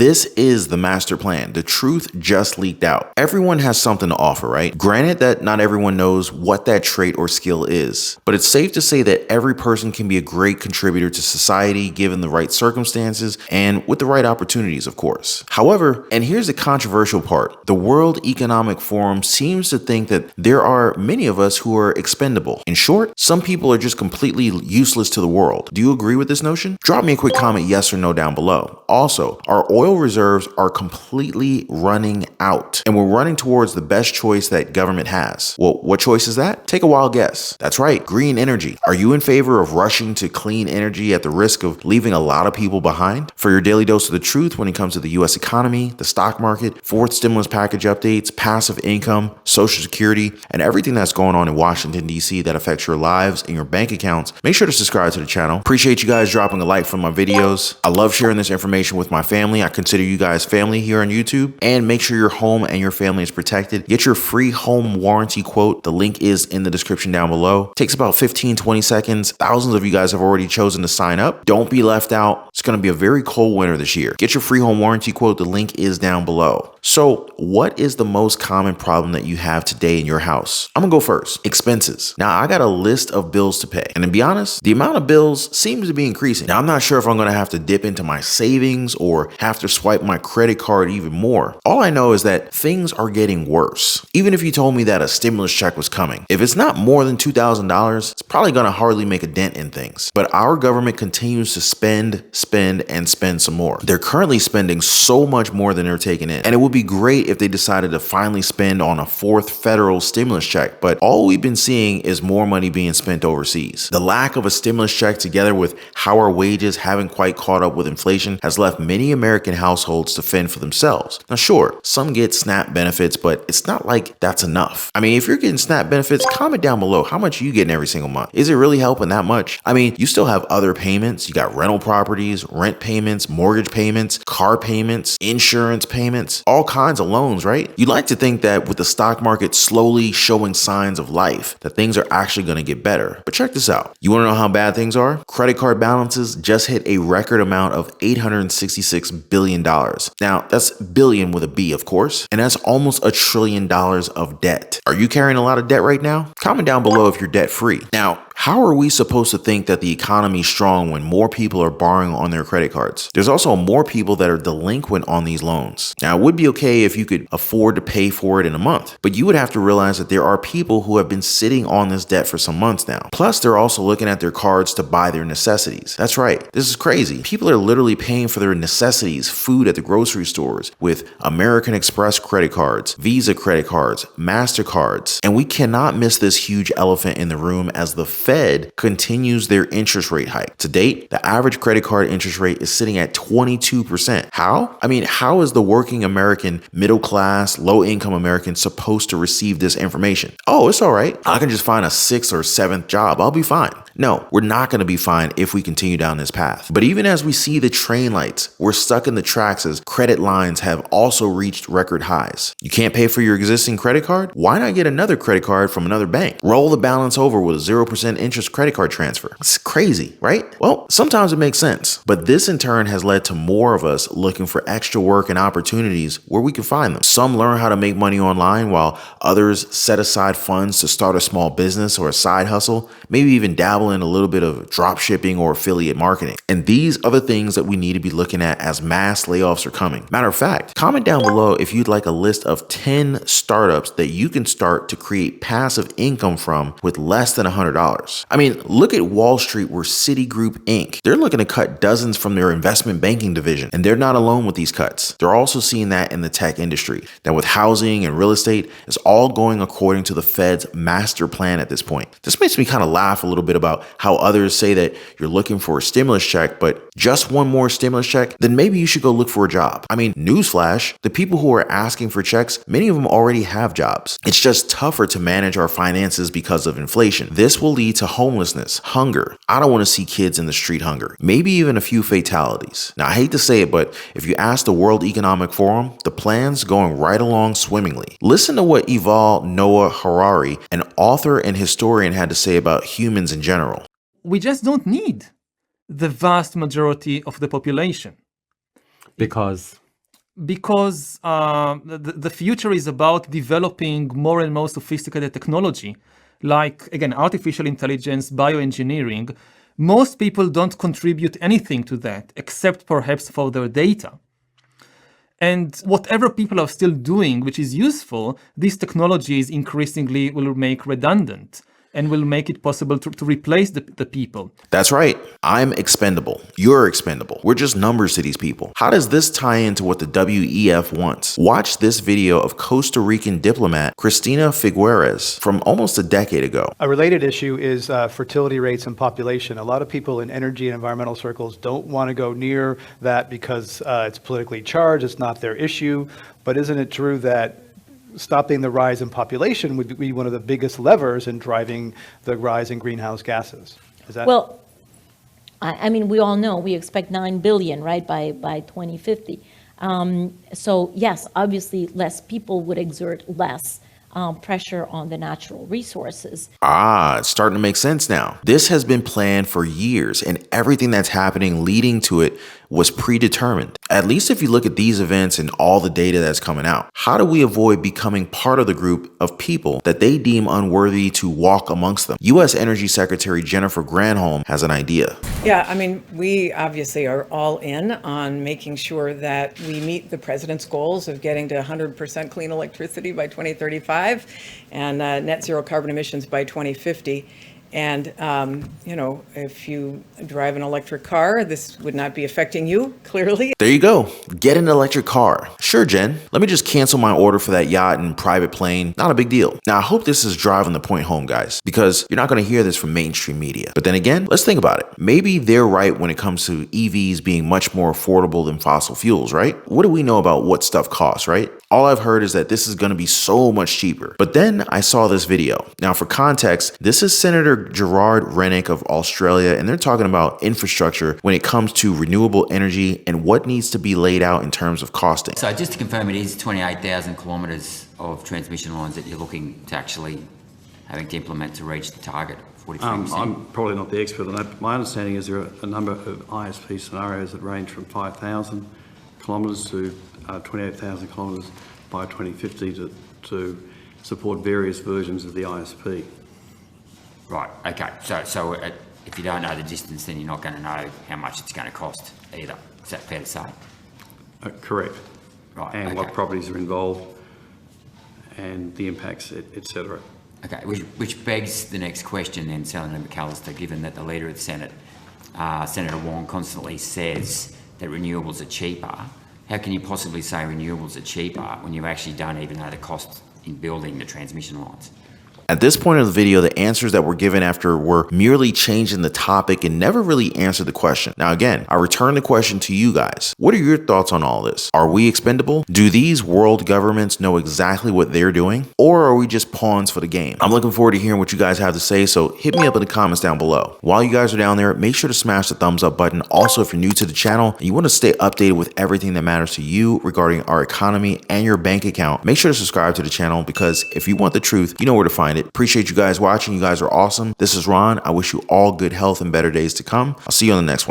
This is the master plan. The truth just leaked out. Everyone has something to offer, right? Granted that not everyone knows what that trait or skill is, but it's safe to say that every person can be a great contributor to society given the right circumstances and with the right opportunities, of course. However, and here's the controversial part, the World Economic Forum seems to think that there are many of us who are expendable. In short, some people are just completely useless to the world. Do you agree with this notion? Drop me a quick comment, yes or no, down below. Also, our oil reserves are completely running out, and we're running towards the best choice that government has. Well, what choice is that? Take a wild guess. That's right, green energy. Are you in favor of rushing to clean energy at the risk of leaving a lot of people behind? For your daily dose of the truth when it comes to the US economy, the stock market, fourth stimulus package updates, passive income, Social Security, and everything that's going on in Washington, D.C. that affects your lives and your bank accounts, make sure to subscribe to the channel. Appreciate you guys dropping a like from my videos. I love sharing this information with my family. I consider you guys family here on YouTube. And make sure your home and your family is protected. Get your free home warranty quote. The link is in the description down below. Takes about 15-20 seconds. Thousands of you guys have already chosen to sign up. Don't be left out. It's going to be a very cold winter this year. Get your free home warranty quote. The link is down below. So what is the most common problem that you have today in your house? I'm gonna go first. Expenses. Now I got a list of bills to pay. And to be honest, the amount of bills seems to be increasing. Now I'm not sure if I'm gonna have to dip into my savings or have to swipe my credit card even more. All I know is that things are getting worse. Even if you told me that a stimulus check was coming, if it's not more than $2,000, it's probably gonna hardly make a dent in things. But our government continues to spend some more. They're currently spending so much more than they're taking in. And it would be great if they decided to finally spend on a fourth federal stimulus check, but all we've been seeing is more money being spent overseas. The lack of a stimulus check together with how our wages haven't quite caught up with inflation has left many American households to fend for themselves. Now sure, some get SNAP benefits, but it's not like that's enough. I mean, if you're getting SNAP benefits, comment down below how much you getting every single month. Is it really helping that much? I mean, you still have other payments. You got rental properties, rent payments, mortgage payments, car payments, insurance payments, all kinds of loans, right? You'd like to think that with the stock market slowly showing signs of life, that things are actually going to get better. But check this out. You want to know how bad things are? Credit card balances just hit a record amount of $866 billion. Now, that's billion with a B, of course, and that's almost $1 trillion of debt. Are you carrying a lot of debt right now? Comment down below if you're debt free. Now, how are we supposed to think that the economy is strong when more people are borrowing on their credit cards? There's also more people that are delinquent on these loans. Now, it would be okay if you could afford to pay for it in a month, but you would have to realize that there are people who have been sitting on this debt for some months now. Plus, they're also looking at their cards to buy their necessities. That's right. This is crazy. People are literally paying for their necessities, food at the grocery stores with American Express credit cards, Visa credit cards, MasterCards, and we cannot miss this huge elephant in the room as the Fed continues their interest rate hike. To date, the average credit card interest rate is sitting at 22%. How? I mean, how is the working American, middle class, low income American supposed to receive this information? Oh, it's all right. I can just find a 6th or 7th job. I'll be fine. No, we're not going to be fine if we continue down this path. But even as we see the train lights, we're stuck in the tracks as credit lines have also reached record highs. You can't pay for your existing credit card? Why not get another credit card from another bank? Roll the balance over with a 0% interest credit card transfer. It's crazy, right? Well, sometimes it makes sense, but this in turn has led to more of us looking for extra work and opportunities where we can find them. Some learn how to make money online while others set aside funds to start a small business or a side hustle, maybe even dabble in a little bit of drop shipping or affiliate marketing. And these are the things that we need to be looking at as mass layoffs are coming. Matter of fact, comment down below if you'd like a list of 10 startups that you can start to create passive income from with less than $100. I mean, look at Wall Street where Citigroup Inc. They're looking to cut dozens from their investment banking division, and they're not alone with these cuts. They're also seeing that in the tech industry. That with housing and real estate, it's all going according to the Fed's master plan at this point. This makes me kind of laugh a little bit about how others say that you're looking for a stimulus check, but just one more stimulus check, then maybe you should go look for a job. I mean, newsflash, the people who are asking for checks, many of them already have jobs. It's just tougher to manage our finances because of inflation. This will lead to homelessness, hunger. I don't want to see kids in the street hunger, maybe even a few fatalities. Now, I hate to say it, but if you ask the World Economic Forum, the plan's going right along swimmingly. Listen to what Yuval Noah Harari, an author and historian, had to say about humans in general. We just don't need the vast majority of the population. Because Because the future is about developing more and more sophisticated technology, like, again, artificial intelligence, bioengineering. Most people don't contribute anything to that, except perhaps for their data. And whatever people are still doing, which is useful, these technologies increasingly will make redundant and will make it possible to replace the people. That's right. I'm expendable. You're expendable. We're just numbers to these people. How does this tie into what the WEF wants? Watch this video of Costa Rican diplomat Cristina Figueres from almost a decade ago. A related issue is fertility rates and population. A lot of people in energy and environmental circles don't want to go near that because it's politically charged, it's not their issue. But isn't it true that stopping the rise in population would be one of the biggest levers in driving the rise in greenhouse gases? Is that? Well, I mean, we all know we expect 9 billion, right, by 2050. So yes, obviously less people would exert less pressure on the natural resources. It's starting to make sense now. This has been planned for years, and everything that's happening leading to it was predetermined. At least if you look at these events and all the data that's coming out. How do we avoid becoming part of the group of people that they deem unworthy to walk amongst them? U.S. Energy Secretary Jennifer Granholm has an idea. Yeah, I mean, we obviously are all in on making sure that we meet the president's goals of getting to 100% clean electricity by 2035 and net zero carbon emissions by 2050. And, you know, if you drive an electric car, this would not be affecting you, clearly. There you go. Get an electric car. Sure, Jen. Let me just cancel my order for that yacht and private plane. Not a big deal. Now, I hope this is driving the point home, guys, because you're not going to hear this from mainstream media. But then again, let's think about it. Maybe they're right when it comes to EVs being much more affordable than fossil fuels, right? What do we know about what stuff costs, right? All I've heard is that this is going to be so much cheaper. But then I saw this video. Now, for context, this is Senator Gerard Rennick of Australia, and they're talking about infrastructure when it comes to renewable energy and what needs to be laid out in terms of costing. So just to confirm, it is 28,000 kilometres of transmission lines that you're looking to actually having to implement to reach the target, 43%. I'm probably not the expert on that, but my understanding is there are a number of ISP scenarios that range from 5,000 kilometres to 28,000 kilometres by 2050 to support various versions of the ISP. Right, okay. So if you don't know the distance, then you're not going to know how much it's going to cost either. Is that fair to say? Correct. Right, and okay. what properties are involved and the impacts, etc. Okay, which begs the next question then, Senator McAllister, given that the Leader of the Senate, Senator Wong, constantly says that renewables are cheaper. How can you possibly say renewables are cheaper when you actually don't even know the cost in building the transmission lines? At this point of the video, the answers that were given after were merely changing the topic and never really answered the question. Now again, I return the question to you guys. What are your thoughts on all this? Are we expendable? Do these world governments know exactly what they're doing? Or are we just pawns for the game? I'm looking forward to hearing what you guys have to say, so hit me up in the comments down below. While you guys are down there, make sure to smash the thumbs up button. Also, if you're new to the channel and you want to stay updated with everything that matters to you regarding our economy and your bank account, make sure to subscribe to the channel, because if you want the truth, you know where to find it. Appreciate you guys watching. You guys are awesome. This is Ron. I wish you all good health and better days to come. I'll see you on the next one.